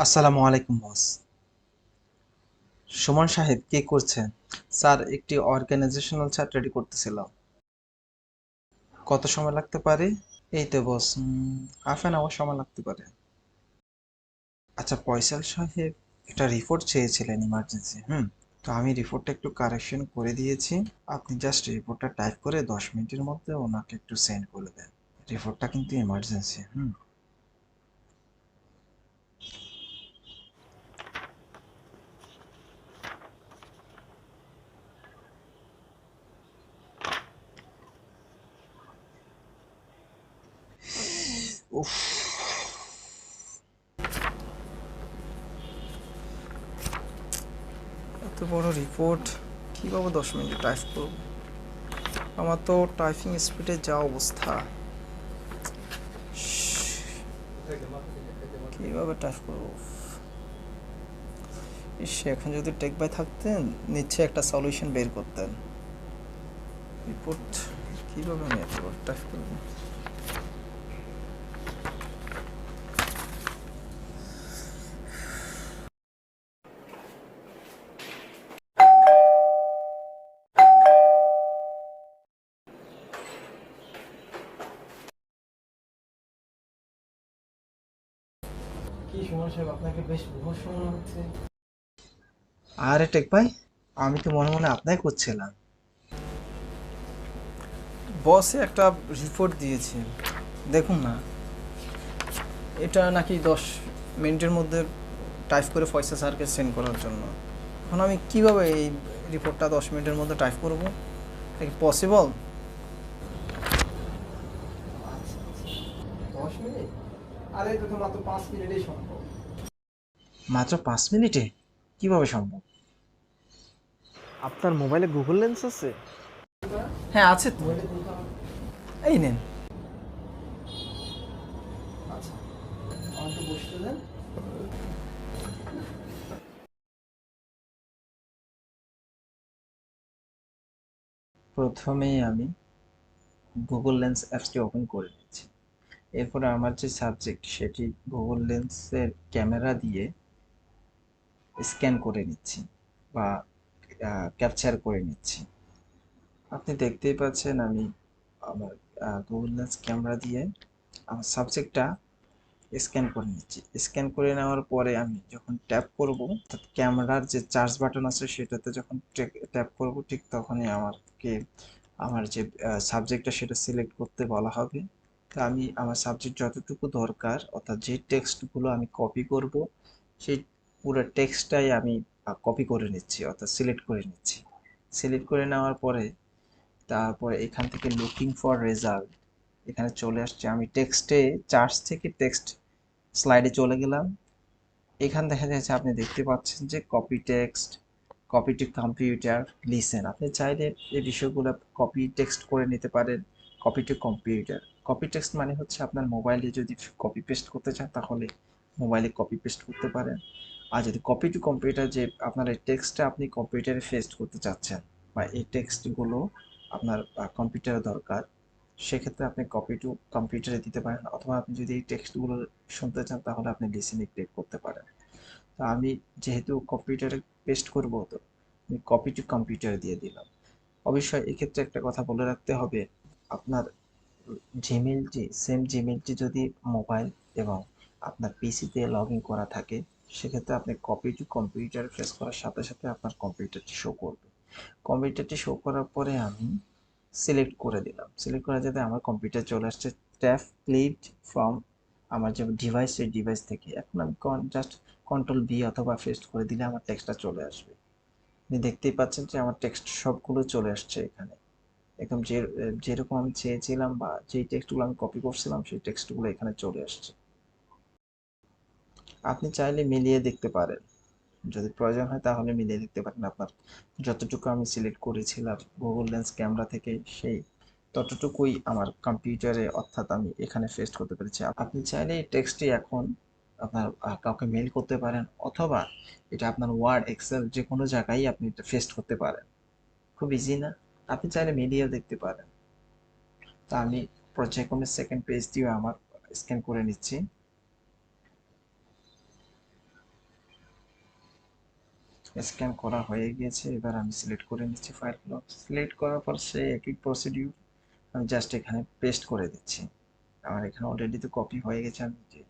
আসসালামু আলাইকুম বস। সুমন সাহেব কি করছেন? স্যার, একটি অর্গানাইজেশনাল চার্ট রেডি করতেছিলাম। কত সময় লাগতে পারে? এই তো বস, হাফ অ্যান আওয়ার সময় লাগতে পারে। আচ্ছা ফয়সাল সাহেব, একটা রিপোর্ট চেয়েছিলেন ইমার্জেন্সি। তো আমি রিপোর্টটা একটু কারেকশন করে দিয়েছি। আপনি জাস্ট রিপোর্টটা টাইপ করে 10 মিনিটের মধ্যে ওনাকে একটু সেন্ড করে দেন। রিপোর্টটা কিন্তু ইমার্জেন্সি। উফ, এত বড় রিপোর্ট কীভাবে 10 মিনিটে টাইপ করব? আমার তো টাইপিং স্পিডে যা অবস্থা, কীভাবে টাইপ করব? ইস, এখন যদি টেক বাই থাকতেন নিচ্ছে একটা সলিউশন বের করতেন। রিপোর্ট কীভাবে আমি এত বড় টাইপ করব? কি সময় সাহেব, আপনাকে বেশ বিমর্ষ মনে হচ্ছে। আরে টেক ভাই, আমি তো মনে মনে আপনাই করছিলাম। বসে একটা রিপোর্ট দিয়েছে, দেখুন না। এটা নাকি 10 মিনিটের মধ্যে টাইপ করে ফয়সা স্যারকে সেন্ড করার জন্য। এখন আমি কিভাবে এই রিপোর্টটা 10 মিনিটের মধ্যে টাইপ করব? এটা কি পসিবল? 10 মিনিট? আরে এটা তো মাত্র 5 মিনিটেই সম্ভব। মাত্র 5 মিনিটে কিভাবে সম্ভব? আপনার মোবাইলে গুগল লেন্স আছে? হ্যাঁ আছে তো, এই নেন। আচ্ছা, আমাকে বসতে দেন। প্রথমেই আমি গুগল লেন্স অ্যাপসটি ওপেন করে নিচ্ছি। এরপরে আমার যে সাবজেক্ট সেটি গুগল লেন্সের ক্যামেরা দিয়ে স্ক্যান করে নিচ্ছি বা ক্যাপচার করে নিচ্ছি। আপনি দেখতেই পাচ্ছেন আমি আমার গুগল লেন্স ক্যামেরা দিয়ে আমার সাবজেক্টটা স্ক্যান করে নিচ্ছি। স্ক্যান করে নেওয়ার পরে আমি যখন ট্যাপ করব, অর্থাৎ ক্যামেরার যে চার্জ বাটন আছে সেটাতে যখন ট্যাপ করব, ঠিক তখনই আমাকে আমার যে সাবজেক্টটা সেটা সিলেক্ট করতে বলা হবে। তো আমি আমার সাবজেক্ট যতটুকু দরকার, অর্থাৎ যে টেক্সটগুলো আমি কপি করব, সেই পুরো টেক্সটটাই আমি কপি করে নিচ্ছি, অর্থাৎ সিলেক্ট করে নিচ্ছি। সিলেক্ট করে নেওয়ার পরে তারপরে এখান থেকে লুকিং ফর রেজাল্ট এখানে চলে আসছে। আমি টেক্সটে চার্জ থেকে টেক্সট স্লাইডে চলে গেলাম। এখান দেখা যাচ্ছে, আপনি দেখতে পাচ্ছেন যে copy text, copy to computer, listen. আপনি চাইলে এই বিষয়গুলো কপি টেক্সট করে নিতে পারেন। Copy to computer, copy text মানে হচ্ছে আপনার মোবাইলে যদি কপি পেস্ট করতে চান তাহলে মোবাইলে কপি পেস্ট করতে পারেন। আর যদি কপি টু কম্পিউটার, যে আপনার এই টেক্সটটা আপনি কম্পিউটারে পেস্ট করতে চাচ্ছেন বা এই টেক্সটগুলো আপনার কম্পিউটারে দরকার, সেক্ষেত্রে আপনি কপি টু কম্পিউটারে দিতে পারেন। অথবা আপনি যদি এই টেক্সটগুলো শুনতে চান তাহলে আপনি লিসেনে ক্লিক করতে পারেন। তো আমি যেহেতু কম্পিউটারে পেস্ট করব, তো আমি কপি টু কম্পিউটার দিয়ে দিলাম। অবশ্যই এক্ষেত্রে একটা কথা বলে রাখতে হবে, আপনার জিমেলটি, সেম জিমেলটি যদি মোবাইল এবং আপনার পিসিতে লগ ইন করা থাকে, সেক্ষেত্রে আপনি কপি টু কম্পিউটার প্রেস করার সাথে সাথে আপনার কম্পিউটারটি শো করবে। কম্পিউটারটি শো করার পরে আমি সিলেক্ট করে দিলাম। সিলেক্ট করা যাতে আমার কম্পিউটার চলে আসছে ট্যাব ক্লিকড ফ্রম আমার যে ডিভাইস, সেই ডিভাইস থেকে। এখন আমি জাস্ট কন্ট্রোল ভি অথবা পেস্ট করে দিলে আমার টেক্সটটা চলে আসবে। আপনি দেখতেই পাচ্ছেন যে আমার টেক্সট সবগুলো চলে আসছে এখানে। একদম যেরকম আমি চেয়েছিলাম বা যেই টেক্সটগুলো আমি কপি করছিলাম সেই টেক্সটগুলো এখানে চলে আসছে। আপনি চাইলে মিলিয়ে দেখতে পারেন, যদি প্রয়োজন হয় তাহলে মিলিয়ে দেখতে পারেন। আপনার যতটুকু আমি সিলেক্ট করেছিলাম গুগল লেন্স ক্যামেরা থেকে, সেই ততটুকুই আমার কম্পিউটারে, অর্থাৎ আমি এখানে পেস্ট করতে পেরেছি। আপনি চাইলে এই টেক্সটটি এখন আপনার কাউকে মেল করতে পারেন, অথবা এটা আপনার ওয়ার্ড, এক্সেল যে কোনো জায়গায় আপনি এটা পেস্ট করতে পারেন। খুব ইজি না? আপনি চাইলে মিলিয়েও দেখতে পারেন। তা আমি পর্যায়ক্রমে সেকেন্ড পেজ দিয়ে আমার স্ক্যান করে নিচ্ছি। স্ক্যান করা হয়ে গিয়েছে। এবার আমি সিলেক্ট করে নিচ্ছি ফাইলগুলো। সিলেক্ট করার পর সেই একই প্রসিডিউর আমি জাস্ট এখানে পেস্ট করে দিচ্ছি। আমার এখানে অলরেডি তো কপি হয়ে গেছে। আমি যে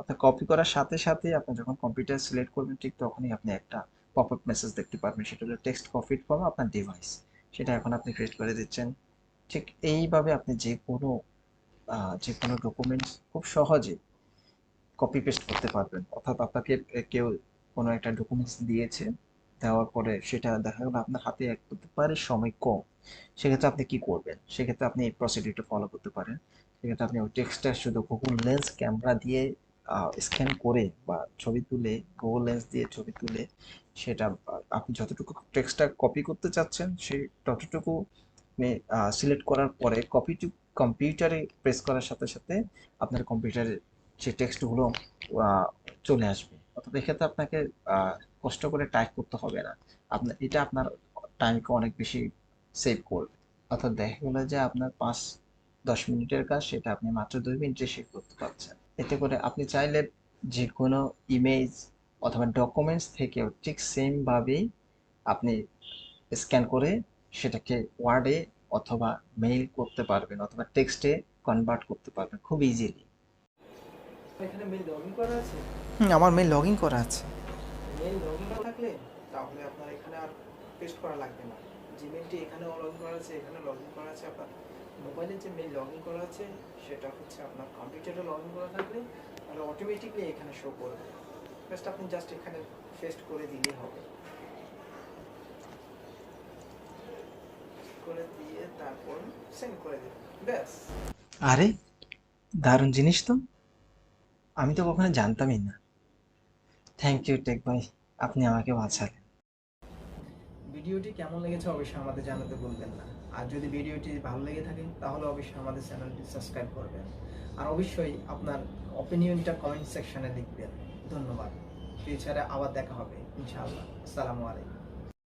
আপনার কপি করার সাথে সাথে আপনি যখন কম্পিউটার সিলেক্ট করবেন ঠিক তখনই আপনি একটা পপ আপ মেসেজ দেখতে পারবেন, সেটা হলো টেক্সট কপিড ফ্রম আপনার ডিভাইস। সেটা এখন আপনি পেস্ট করে দিচ্ছেন। ঠিক এইভাবে আপনি যে কোনো ডকুমেন্টস খুব সহজে কপি পেস্ট করতে পারবেন। অর্থাৎ আপনাকে কেউ কোনো একটা ডকুমেন্টস দিয়েছে, দেওয়ার পরে সেটা দেখা গেলো আপনার হাতে একেবারে সময় কম। সেক্ষেত্রে আপনি কি করবেন? সেক্ষেত্রে আপনি এই প্রসিডিউরটা ফলো করতে পারেন। সেক্ষেত্রে আপনি ওই টেক্সটটা শুধু গুগল লেন্স ক্যামেরা দিয়ে স্ক্যান করে বা ছবি তুলে, গুগল লেন্স দিয়ে ছবি তুলে সেটা আপনি যতটুকু টেক্সটটা কপি করতে চাচ্ছেন সেই ততটুকু আপনি সিলেক্ট করার পরে কপি টু কম্পিউটারে প্রেস করার সাথে সাথে আপনার কম্পিউটারে সেই টেক্সটগুলো আহ, চলে আসবে। অর্থাৎ এক্ষেত্রে আপনাকে আহ, কষ্ট করে টাইপ করতে হবে না। আপনার টাইমকে অনেক বেশি সেভ করবে। অর্থাৎ দেখা গেলো যে আপনার 5-10 মিনিটের কাজ সেটা আপনি মাত্র 2 মিনিটে শেষ করতে পারছেন। এতে করে আপনি চাইলে যে কোনো ইমেজ অথবা ডকুমেন্টস থেকেও ঠিক সেম ভাবেই আপনি স্ক্যান করে সেটাকে ওয়ার্ডে অথবা মেইল করতে পারবেন অথবা টেক্সটে কনভার্ট করতে পারবেন খুব ইজিলি। এখানে মেল লগ ইন করা আছে। আমার মেল লগ ইন করা আছে। মেল লগ ইন করা থাকলে তাহলে আপনার এখানে আর পেস্ট করা লাগবে না। জিমেলটি এখানেও লগ ইন করা আছে, এখানে লগ ইন করা আছে। আপনার মোবাইলে যে মেল লগ ইন করা আছে সেটা হচ্ছে আপনার কম্পিউটারে লগ ইন করা থাকলে তাহলে অটোমেটিকলি এখানে শো করবে। আপনি জাস্ট এখানে পেস্ট করে দিলেই হবে। করে দিয়ে তারপর সেন্ড করে দিন, ব্যাস। আরে দারুণ জিনিস তো, আমি তো কখনো জানতামই না। থ্যাংক ইউ টেক ভাই, আপনি আমাকে বাঁচালেন। ভিডিওটি কেমন লেগেছে অবশ্যই আমাদের জানাতে ভুলবেন না। আর যদি ভিডিওটি ভালো লেগে থাকে তাহলে অবশ্যই আমাদের চ্যানেলটি সাবস্ক্রাইব করবেন। আর অবশ্যই আপনার অপিনিয়নটা কমেন্ট সেকশনে লিখবেন। ধন্যবাদ। ফিউচারে আবার দেখা হবে ইনশাআল্লাহ। আসসালামু আলাইকুম।